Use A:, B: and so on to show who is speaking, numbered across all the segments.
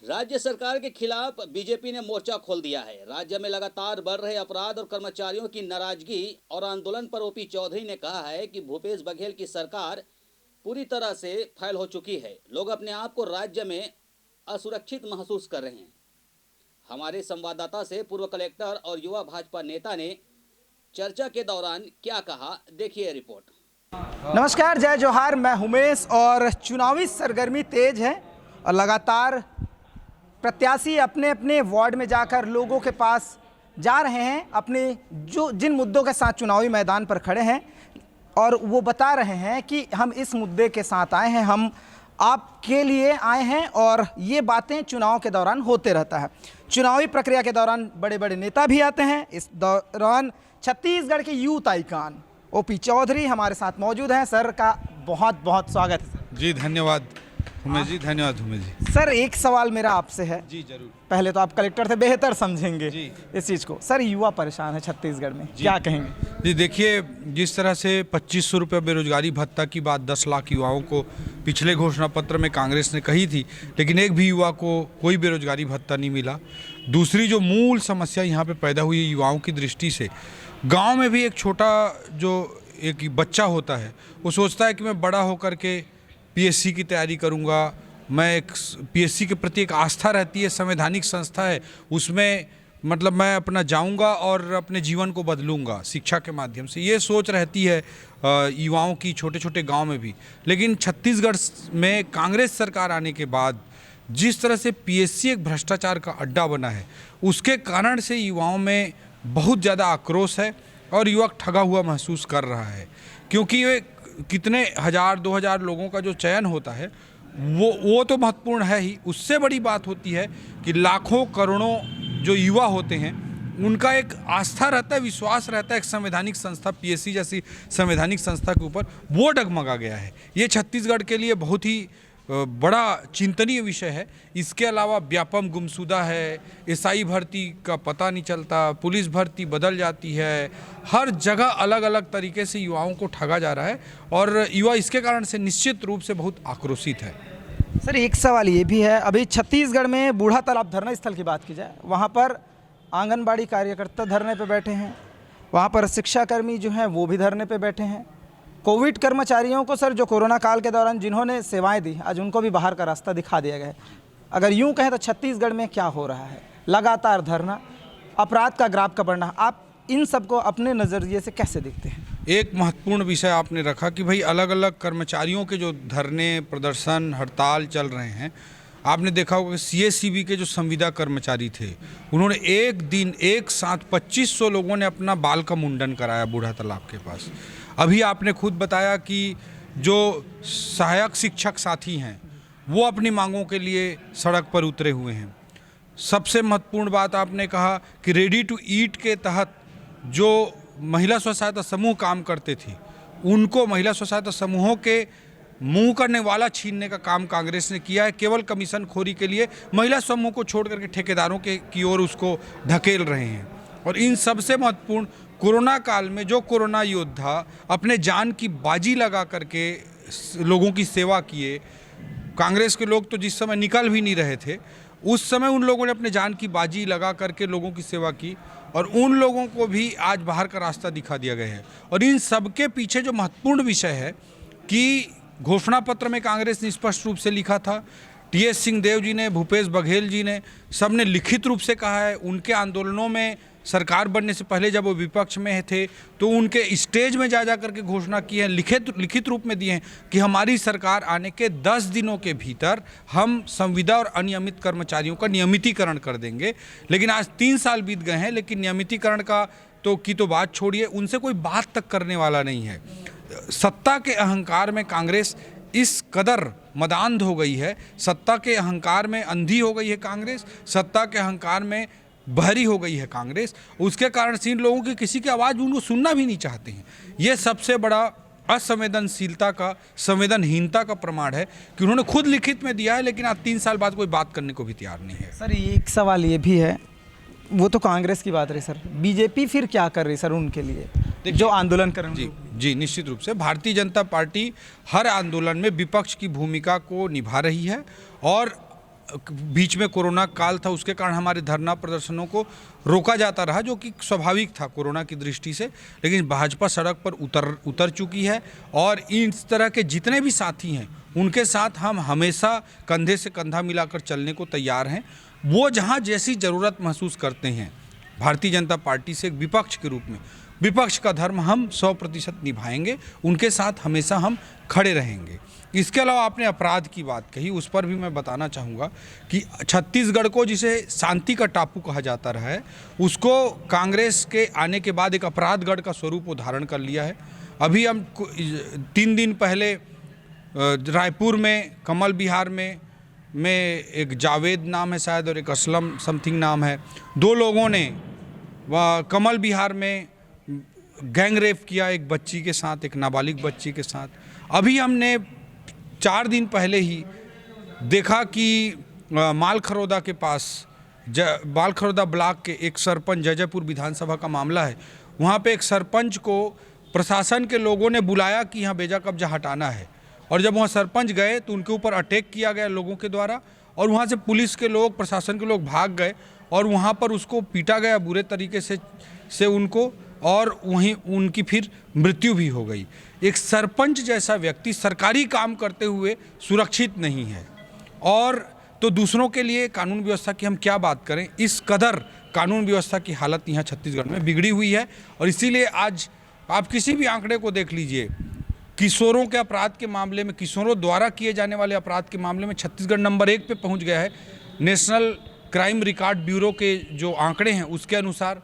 A: राज्य सरकार के खिलाफ बीजेपी ने मोर्चा खोल दिया है। राज्य में लगातार बढ़ रहे अपराध और कर्मचारियों की नाराजगी और आंदोलन पर ओपी चौधरी ने कहा है कि भूपेश बघेल की सरकार पूरी तरह से फैल हो चुकी है। लोग अपने आप को राज्य में असुरक्षित महसूस कर रहे हैं। हमारे संवाददाता से पूर्व कलेक्टर और युवा भाजपा नेता ने चर्चा के दौरान क्या कहा, देखिए रिपोर्ट।
B: नमस्कार, जय जोहार। मैं उमेश और चुनावी सरगर्मी तेज है और लगातार प्रत्याशी अपने अपने वार्ड में जाकर लोगों के पास जा रहे हैं, अपने जिन मुद्दों के साथ चुनावी मैदान पर खड़े हैं और वो बता रहे हैं कि हम इस मुद्दे के साथ आए हैं, हम आपके लिए आए हैं। और ये बातें चुनाव के दौरान होते रहता है। चुनावी प्रक्रिया के दौरान बड़े बड़े नेता भी आते हैं। इस दौरान छत्तीसगढ़ के यूथ आइकॉन ओपी चौधरी हमारे साथ मौजूद हैं। सर का बहुत बहुत स्वागत है।
C: जी धन्यवाद उमेश जी, धन्यवाद उमेश जी।
B: सर एक सवाल मेरा आपसे है।
C: जी जरूर।
B: पहले तो आप कलेक्टर थे, बेहतर समझेंगे
C: जी
B: इस चीज़ को। सर युवा परेशान है छत्तीसगढ़ में, क्या कहेंगे?
C: जी देखिए, जिस तरह से 2500 रुपये बेरोजगारी भत्ता की बात 10 लाख युवाओं को पिछले घोषणा पत्र में कांग्रेस ने कही थी, लेकिन एक भी युवा को कोई बेरोजगारी भत्ता नहीं मिला। दूसरी जो मूल समस्या यहाँ पे पैदा हुई युवाओं की दृष्टि से, गांव में भी एक छोटा जो एक बच्चा होता है वो सोचता है कि मैं बड़ा होकर के पीएससी की तैयारी करूंगा। मैं एक पीएससी के प्रति एक आस्था रहती है, संवैधानिक संस्था है, उसमें मतलब मैं अपना जाऊंगा और अपने जीवन को बदलूंगा शिक्षा के माध्यम से, ये सोच रहती है युवाओं की छोटे छोटे गांव में भी। लेकिन छत्तीसगढ़ में कांग्रेस सरकार आने के बाद जिस तरह से पीएससी एक भ्रष्टाचार का अड्डा बना है, उसके कारण से युवाओं में बहुत ज़्यादा आक्रोश है और युवक ठगा हुआ महसूस कर रहा है। क्योंकि वे कितने 1000-2000 लोगों का जो चयन होता है वो तो महत्वपूर्ण है ही, उससे बड़ी बात होती है कि लाखों करोड़ों जो युवा होते हैं उनका एक आस्था रहता है, विश्वास रहता है एक संवैधानिक संस्था पीएससी जैसी संवैधानिक संस्था के ऊपर, वो डगमगा गया है। ये छत्तीसगढ़ के लिए बहुत ही बड़ा चिंतनीय विषय है। इसके अलावा व्यापम गुमशुदा है, एसआई भर्ती का पता नहीं चलता, पुलिस भर्ती बदल जाती है, हर जगह अलग अलग तरीके से युवाओं को ठगा जा रहा है और युवा इसके कारण से निश्चित रूप से बहुत आक्रोशित है।
B: सर एक सवाल ये भी है, अभी छत्तीसगढ़ में बूढ़ा तालाब धरना स्थल की बात की जाए, वहाँ पर आंगनबाड़ी कार्यकर्ता धरने पर बैठे हैं, वहाँ पर शिक्षाकर्मी जो हैं वो भी धरने पर बैठे हैं। कोविड कर्मचारियों को सर जो कोरोना काल के दौरान जिन्होंने सेवाएं दी, आज उनको भी बाहर का रास्ता दिखा दिया गया है। अगर यूं कहें तो छत्तीसगढ़ में क्या हो रहा है? लगातार धरना, अपराध का ग्राफ का बढ़ना, आप इन सबको अपने नज़रिए से कैसे देखते हैं?
C: एक महत्वपूर्ण विषय आपने रखा कि भाई अलग अलग कर्मचारियों के जो धरने, प्रदर्शन, हड़ताल चल रहे हैं। आपने देखा होगा कि सीएससीबी के जो संविदा कर्मचारी थे, उन्होंने एक दिन एक साथ 2500 लोगों ने अपना बाल का मुंडन कराया बूढ़ा तालाब के पास। अभी आपने खुद बताया कि जो सहायक शिक्षक साथी हैं वो अपनी मांगों के लिए सड़क पर उतरे हुए हैं। सबसे महत्वपूर्ण बात आपने कहा कि रेडी टू ईट के तहत जो महिला स्व सहायता समूह काम करते थे, उनको महिला स्व सहायता समूहों के मुंह करने वाला छीनने का काम कांग्रेस ने किया है। केवल कमीशन खोरी के लिए महिला समूह को छोड़ करके ठेकेदारों की ओर उसको ढकेल रहे हैं। और इन सबसे महत्वपूर्ण, कोरोना काल में जो कोरोना योद्धा अपने जान की बाजी लगा करके लोगों की सेवा किए, कांग्रेस के लोग तो जिस समय निकल भी नहीं रहे थे उस समय उन लोगों ने अपने जान की बाजी लगा करके लोगों की सेवा की और उन लोगों को भी आज बाहर का रास्ता दिखा दिया गया है। और इन सबके पीछे जो महत्वपूर्ण विषय है कि घोषणा पत्र में कांग्रेस ने स्पष्ट रूप से लिखा था, टीएस सिंहदेव जी ने, भूपेश बघेल जी ने, सबने लिखित रूप से कहा है। उनके आंदोलनों में सरकार बनने से पहले जब वो विपक्ष में थे तो उनके स्टेज में जा करके घोषणा की है, लिखित रूप में दिए हैं कि हमारी सरकार आने के 10 दिनों के भीतर हम संविदा और अनियमित कर्मचारियों का नियमितीकरण कर देंगे। लेकिन आज 3 साल बीत गए हैं, लेकिन नियमितीकरण की तो बात छोड़िए, उनसे कोई बात तक करने वाला नहीं है। सत्ता के अहंकार में कांग्रेस इस कदर मदांध हो गई है, सत्ता के अहंकार में अंधी हो गई है कांग्रेस, सत्ता के अहंकार में बहरी हो गई है कांग्रेस। उसके कारण से इन लोगों की किसी की आवाज़ उनको सुनना भी नहीं चाहते हैं। ये सबसे बड़ा असंवेदनशीलता का, संवेदनहीनता का प्रमाण है कि उन्होंने खुद लिखित में दिया है, लेकिन आज 3 साल बाद कोई बात करने को भी तैयार नहीं है।
B: सर एक सवाल ये भी है, वो तो कांग्रेस की बात रही सर, बीजेपी फिर क्या कर रही सर उनके लिए जो आंदोलन कर रहे हैं?
C: जी निश्चित रूप से भारतीय जनता पार्टी हर आंदोलन में विपक्ष की भूमिका को निभा रही है और बीच में कोरोना काल था, उसके कारण हमारे धरना प्रदर्शनों को रोका जाता रहा, जो कि स्वाभाविक था कोरोना की दृष्टि से। लेकिन भाजपा सड़क पर उतर चुकी है और इस तरह के जितने भी साथी हैं उनके साथ हम हमेशा कंधे से कंधा मिलाकर चलने को तैयार हैं। वो जहाँ जैसी ज़रूरत महसूस करते हैं भारतीय जनता पार्टी से एक विपक्ष के रूप में, विपक्ष का धर्म हम 100% निभाएंगे, उनके साथ हमेशा हम खड़े रहेंगे। इसके अलावा आपने अपराध की बात कही, उस पर भी मैं बताना चाहूँगा कि छत्तीसगढ़ को जिसे शांति का टापू कहा जाता रहा है, उसको कांग्रेस के आने के बाद एक अपराधगढ़ का स्वरूप वो धारण कर लिया है। अभी हम 3 दिन पहले रायपुर में कमल विहार में एक जावेद नाम है शायद और एक असलम समथिंग नाम है, 2 लोगों ने कमल विहार में गैंग रेप किया एक बच्ची के साथ, एक नाबालिग बच्ची के साथ। अभी हमने 4 दिन पहले ही देखा कि मालखरौदा के पास मालखरौदा ब्लॉक के एक सरपंच, जयजयपुर विधानसभा का मामला है, वहाँ पे एक सरपंच को प्रशासन के लोगों ने बुलाया कि यहाँ बेजा कब्जा हटाना है, और जब वहाँ सरपंच गए तो उनके ऊपर अटैक किया गया लोगों के द्वारा, और वहाँ से पुलिस के लोग, प्रशासन के लोग भाग गए और वहाँ पर उसको पीटा गया बुरे तरीके से उनको, और वहीं उनकी फिर मृत्यु भी हो गई। एक सरपंच जैसा व्यक्ति सरकारी काम करते हुए सुरक्षित नहीं है, और तो दूसरों के लिए कानून व्यवस्था की हम क्या बात करें। इस कदर कानून व्यवस्था की हालत यहाँ छत्तीसगढ़ में बिगड़ी हुई है, और इसीलिए आज आप किसी भी आंकड़े को देख लीजिए, किशोरों के अपराध के मामले में, किशोरों द्वारा किए जाने वाले अपराध के मामले में छत्तीसगढ़ नंबर 1 पे पहुँच गया है। नेशनल क्राइम रिकॉर्ड ब्यूरो के जो आंकड़े हैं उसके अनुसार।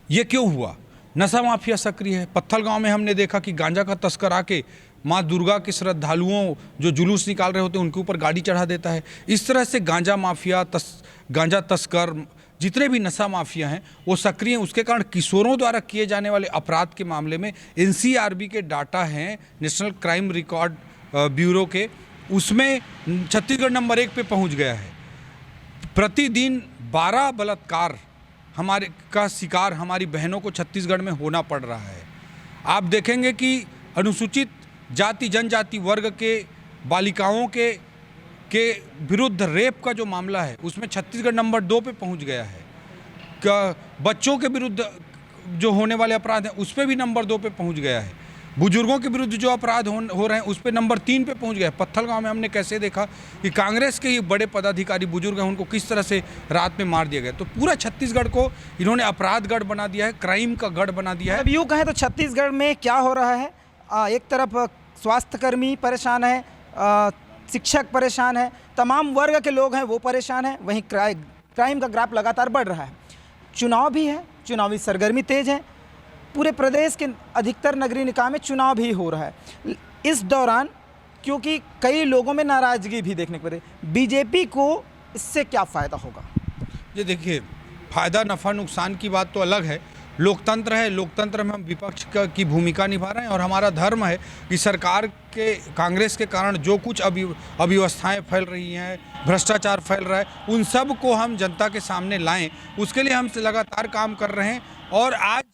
C: ये क्यों हुआ? नशा माफिया सक्रिय है। पत्थल गांव में हमने देखा कि गांजा का तस्कर आके माँ दुर्गा के श्रद्धालुओं जो जुलूस निकाल रहे होते हैं उनके ऊपर गाड़ी चढ़ा देता है। इस तरह से गांजा माफिया, गांजा तस्कर, जितने भी नशा माफिया हैं वो सक्रिय हैं। उसके कारण किशोरों द्वारा किए जाने वाले अपराध के मामले में NCRB के डाटा हैं, नेशनल क्राइम रिकॉर्ड ब्यूरो के, उसमें छत्तीसगढ़ नंबर 1 पे पहुंच गया है। प्रतिदिन 12 बलात्कार हमारे का शिकार हमारी बहनों को छत्तीसगढ़ में होना पड़ रहा है। आप देखेंगे कि अनुसूचित जाति जनजाति वर्ग के बालिकाओं के विरुद्ध रेप का जो मामला है उसमें छत्तीसगढ़ नंबर 2 पे पहुंच गया है। बच्चों के विरुद्ध जो होने वाले अपराध हैं उस पर भी नंबर 2 पे पहुंच गया है। बुजुर्गों के विरुद्ध जो अपराध हो रहे हैं उस पर नंबर 3 पे पहुंच गया है। पत्थल गांव में हमने कैसे देखा कि कांग्रेस के ही बड़े पदाधिकारी बुजुर्ग हैं, उनको किस तरह से रात में मार दिया गया। तो पूरा छत्तीसगढ़ को इन्होंने अपराधगढ़ बना दिया है, क्राइम का गढ़ बना दिया है।
B: अब यूँ कहें तो छत्तीसगढ़ में क्या हो रहा है, एक तरफ स्वास्थ्यकर्मी परेशान है, शिक्षक परेशान है, तमाम वर्ग के लोग हैं वो परेशान हैं, वहीं क्राइम का ग्राफ लगातार बढ़ रहा है। चुनाव भी है, चुनावी सरगर्मी तेज है, पूरे प्रदेश के अधिकतर नगरीय निकाय में चुनाव भी हो रहा है। इस दौरान क्योंकि कई लोगों में नाराज़गी भी देखने को मिली, बीजेपी को इससे क्या फ़ायदा होगा?
C: ये देखिए, फ़ायदा नफ़ा नुकसान की बात तो अलग है। लोकतंत्र है, लोकतंत्र में हम विपक्ष की भूमिका निभा रहे हैं, और हमारा धर्म है कि सरकार के, कांग्रेस के कारण जो कुछ अव्यवस्थाएं फैल रही हैं, भ्रष्टाचार फैल रहा है, उन सब को हम जनता के सामने लाएं, उसके लिए हम लगातार काम कर रहे हैं। और आज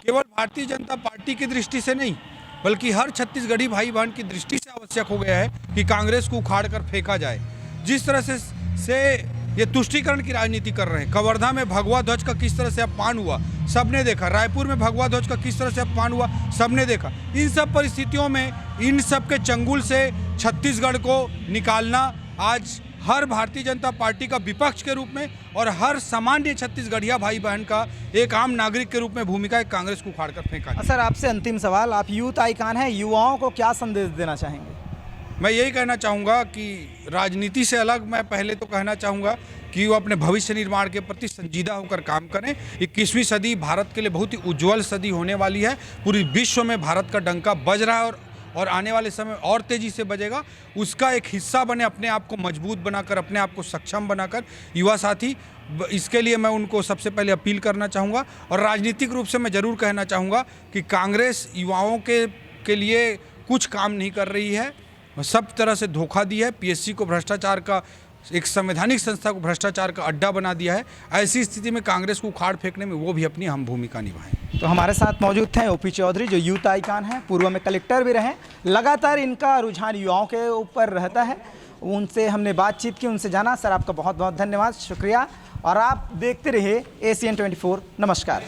C: केवल भारतीय जनता पार्टी की दृष्टि से नहीं, बल्कि हर छत्तीसगढ़ी भाई बहन की दृष्टि से आवश्यक हो गया है कि कांग्रेस को उखाड़ कर फेंका जाए। जिस तरह से ये तुष्टीकरण की राजनीति कर रहे हैं, कवर्धा में भगवा ध्वज का किस तरह से अपमान हुआ सबने देखा, रायपुर में भगवा ध्वज का किस तरह से अपमान हुआ सबने देखा। इन सब परिस्थितियों में इन सब के चंगुल से छत्तीसगढ़ को निकालना आज हर भारतीय जनता पार्टी का विपक्ष के रूप में और हर सामान्य छत्तीसगढ़िया भाई बहन का एक आम नागरिक के रूप में भूमिका है, कांग्रेस को उखाड़ कर फेंका।
B: सर, आपसे अंतिम सवाल, आप यूथ आइकॉन हैं, युवाओं को क्या संदेश देना चाहेंगे?
C: मैं यही कहना चाहूँगा कि राजनीति से अलग मैं पहले तो कहना चाहूँगा कि वो अपने भविष्य निर्माण के प्रति संजीदा होकर काम करें। 21वीं सदी भारत के लिए बहुत ही उज्जवल सदी होने वाली है। पूरी विश्व में भारत का डंका बज रहा है और आने वाले समय और तेज़ी से बजेगा। उसका एक हिस्सा बने, अपने आप को मजबूत बनाकर, अपने आप को सक्षम बनाकर। युवा साथी, इसके लिए मैं उनको सबसे पहले अपील करना चाहूँगा। और राजनीतिक रूप से मैं ज़रूर कहना चाहूँगा कि कांग्रेस युवाओं के लिए कुछ काम नहीं कर रही है, सब तरह से धोखा दी है। PSC को भ्रष्टाचार का, एक संवैधानिक संस्था को भ्रष्टाचार का अड्डा बना दिया है। ऐसी स्थिति में कांग्रेस को उखाड़ फेंकने में वो भी अपनी अहम भूमिका निभाएं।
B: तो हमारे साथ मौजूद थे OP चौधरी, जो यूथ आइकॉन हैं, पूर्व में कलेक्टर भी रहे। लगातार इनका रुझान युवाओं के ऊपर रहता है उनसे हमने बातचीत की, उनसे जाना। सर आपका बहुत बहुत धन्यवाद, शुक्रिया। और आप देखते रहिए ACN 24। नमस्कार।